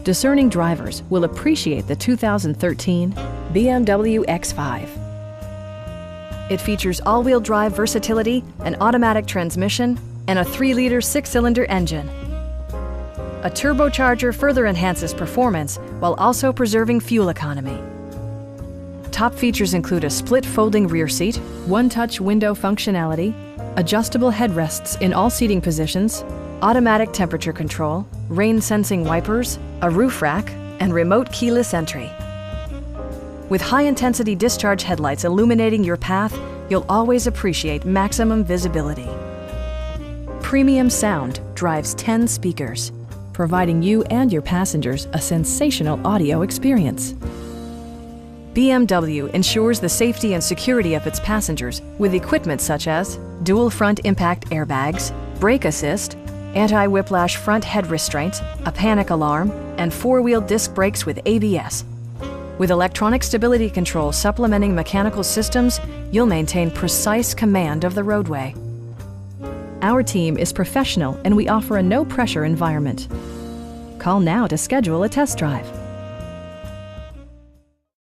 Discerning drivers will appreciate the 2013 BMW X5. It features all-wheel drive versatility, an automatic transmission, and a 3-liter 6-cylinder engine. A turbocharger further enhances performance while also preserving fuel economy. Top features include a split folding rear seat, one-touch window functionality, adjustable headrests in all seating positions, automatic temperature control, rain-sensing wipers, a roof rack, and remote keyless entry. With high-intensity discharge headlights illuminating your path, you'll always appreciate maximum visibility. Premium sound drives 10 speakers, providing you and your passengers a sensational audio experience. BMW ensures the safety and security of its passengers with equipment such as dual front impact airbags, brake assist, anti-whiplash front head restraints, a panic alarm, and 4-wheel disc brakes with ABS. With electronic stability control supplementing mechanical systems, you'll maintain precise command of the roadway. Our team is professional and we offer a no-pressure environment. Call now to schedule a test drive.